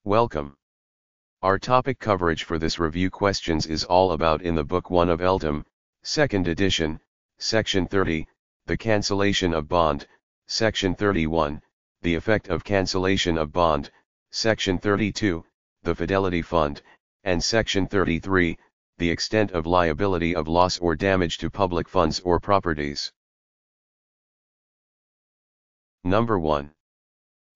Welcome. Our topic coverage for this review questions is all about in the Book 1 of LTOM, 2nd edition, Section 30, the cancellation of bond, Section 31, the effect of cancellation of bond, Section 32, the Fidelity Fund, and Section 33, the extent of liability of loss or damage to public funds or properties. Number 1.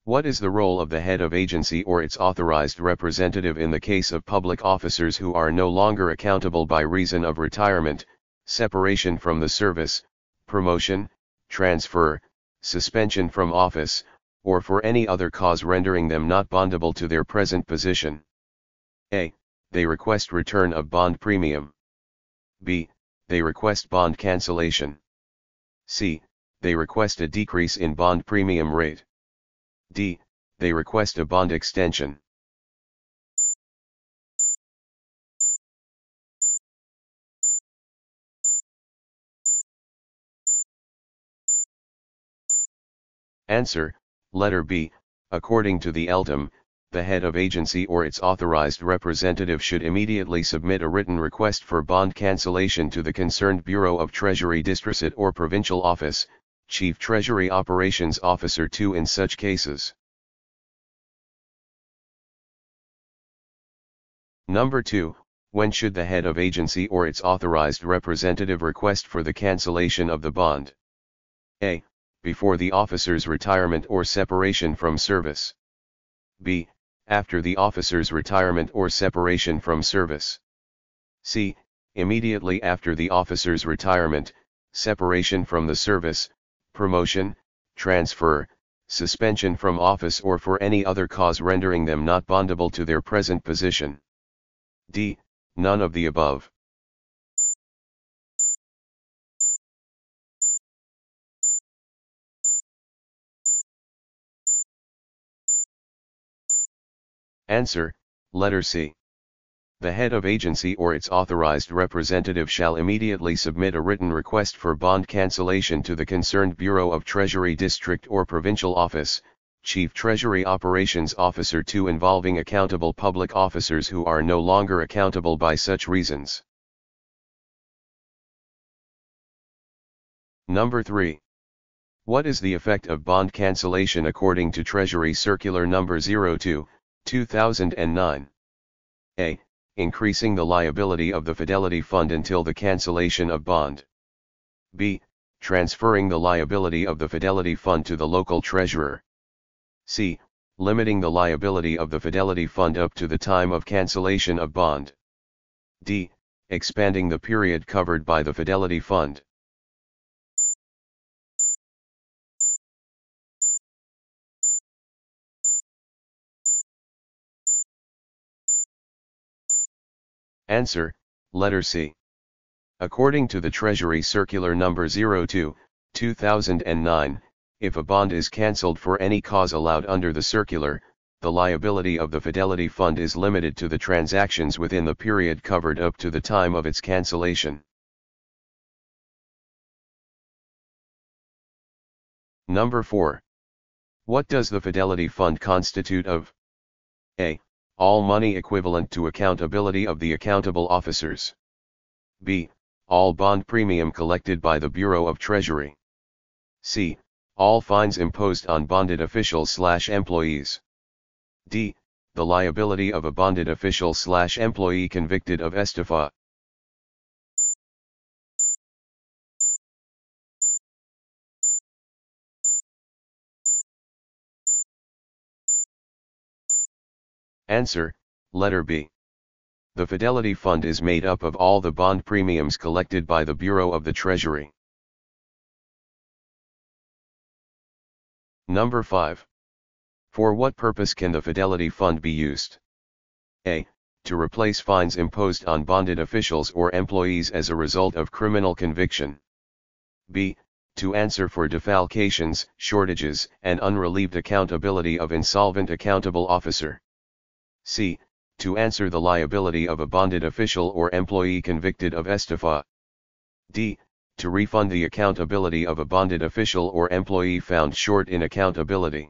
What is the role of the head of agency or its authorized representative in the case of public officers who are no longer accountable by reason of retirement, separation from the service, promotion, transfer, suspension from office, or for any other cause rendering them not bondable to their present position? A. They request return of bond premium. B. They request bond cancellation. C. They request a decrease in bond premium rate. D. They request a bond extension. Answer, letter B. According to the LTOM, the head of agency or its authorized representative should immediately submit a written request for bond cancellation to the concerned Bureau of Treasury District or Provincial Office, Chief Treasury Operations Officer 2 in such cases. Number 2. When should the head of agency or its authorized representative request for the cancellation of the bond? A. Before the officer's retirement or separation from service. B. After the officer's retirement or separation from service. C. Immediately after the officer's retirement, separation from the service, promotion, transfer, suspension from office or for any other cause rendering them not bondable to their present position. D. None of the above. Answer, letter C. The head of agency or its authorized representative shall immediately submit a written request for bond cancellation to the concerned Bureau of Treasury District or Provincial Office, Chief Treasury Operations Officer 2 involving accountable public officers who are no longer accountable by such reasons. Number 3. What is the effect of bond cancellation according to Treasury Circular No. 02, 2009? A. Increasing the liability of the Fidelity Fund until the cancellation of bond. B. Transferring the liability of the Fidelity Fund to the local treasurer. C. Limiting the liability of the Fidelity Fund up to the time of cancellation of bond. D. Expanding the period covered by the Fidelity Fund. Answer, letter C. According to the Treasury Circular No. 02, 2009, if a bond is cancelled for any cause allowed under the circular, the liability of the Fidelity Fund is limited to the transactions within the period covered up to the time of its cancellation. Number 4. What does the Fidelity Fund constitute of? A. All money equivalent to accountability of the accountable officers. B. All bond premium collected by the Bureau of Treasury. C. All fines imposed on bonded officials/employees. D. The liability of a bonded official/employee convicted of estafa. Answer, letter B. The Fidelity Fund is made up of all the bond premiums collected by the Bureau of the Treasury. Number 5. For what purpose can the Fidelity Fund be used? A. To replace fines imposed on bonded officials or employees as a result of criminal conviction. B. To answer for defalcations, shortages, and unrelieved accountability of insolvent accountable officer. C. To answer the liability of a bonded official or employee convicted of estafa. D. To refund the accountability of a bonded official or employee found short in accountability.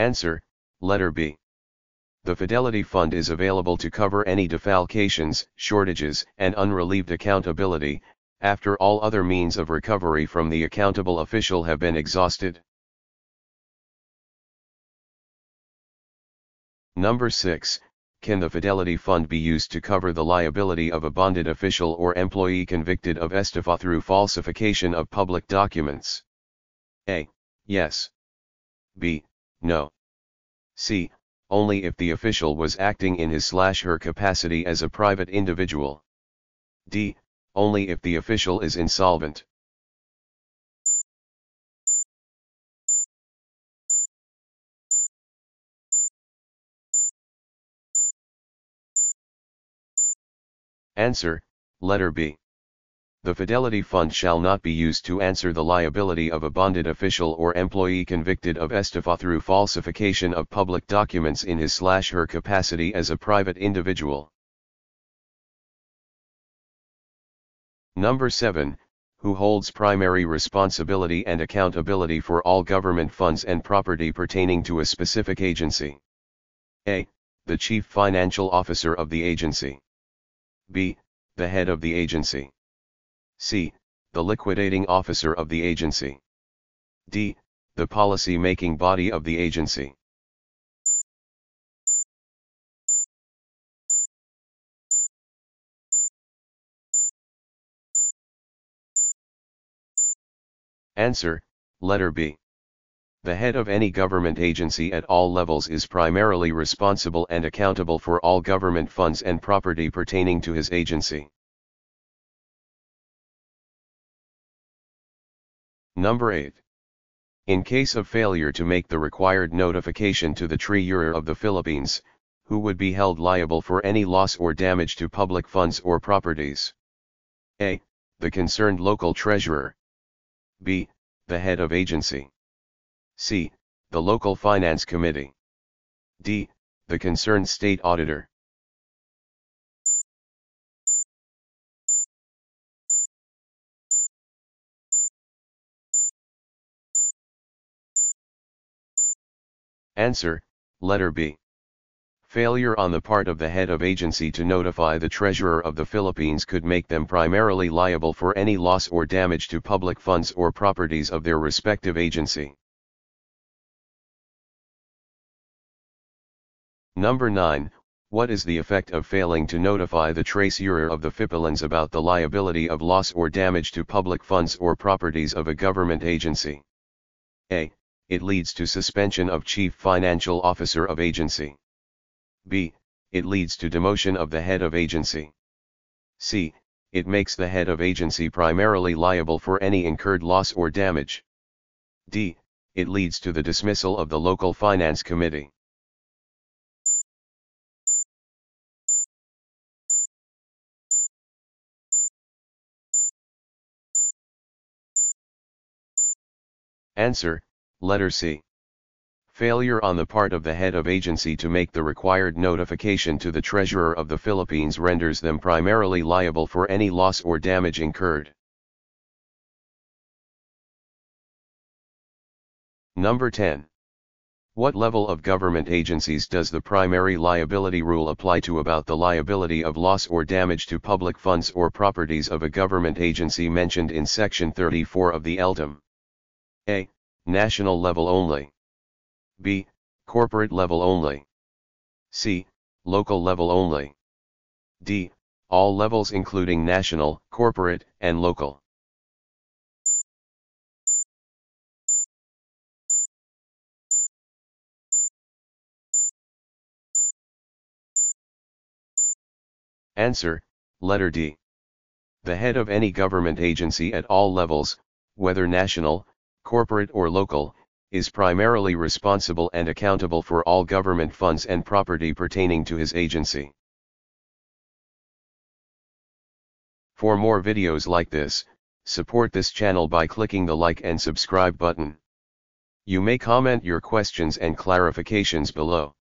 Answer, letter B. The Fidelity Fund is available to cover any defalcations, shortages, and unrelieved accountability, after all other means of recovery from the accountable official have been exhausted. Number 6. Can the Fidelity Fund be used to cover the liability of a bonded official or employee convicted of estafa through falsification of public documents? A. Yes. B. No. C. Only if the official was acting in his/her capacity as a private individual. D. Only if the official is insolvent. Answer, letter B. The Fidelity Fund shall not be used to answer the liability of a bonded official or employee convicted of estafa through falsification of public documents in his/her capacity as a private individual. Number 7. Who holds primary responsibility and accountability for all government funds and property pertaining to a specific agency? A. The Chief Financial Officer of the agency. B. The head of the agency. C. The liquidating officer of the agency. D. The policy-making body of the agency. Answer, letter B. The head of any government agency at all levels is primarily responsible and accountable for all government funds and property pertaining to his agency. Number 8. In case of failure to make the required notification to the Treasurer of the Philippines, who would be held liable for any loss or damage to public funds or properties? A. The concerned local treasurer. B. The head of agency. C. The local finance committee. D. The concerned state auditor. Answer, letter B. Failure on the part of the head of agency to notify the Treasurer of the Philippines could make them primarily liable for any loss or damage to public funds or properties of their respective agency. Number 9. What is the effect of failing to notify the Treasurer of the Philippines about the liability of loss or damage to public funds or properties of a government agency? A. It leads to suspension of Chief Financial Officer of agency. B. It leads to demotion of the head of agency. C. It makes the head of agency primarily liable for any incurred loss or damage. D. It leads to the dismissal of the local finance committee. Answer, letter C. Failure on the part of the head of agency to make the required notification to the Treasurer of the Philippines renders them primarily liable for any loss or damage incurred. Number 10. What level of government agencies does the primary liability rule apply to about the liability of loss or damage to public funds or properties of a government agency mentioned in Section 34 of the LTOM? A. National level only. B. Corporate level only. C. Local level only. D. All levels including national, corporate, and local. Answer, letter D. The head of any government agency at all levels, whether national, corporate or local, is primarily responsible and accountable for all government funds and property pertaining to his agency. For more videos like this, support this channel by clicking the like and subscribe button. You may comment your questions and clarifications below.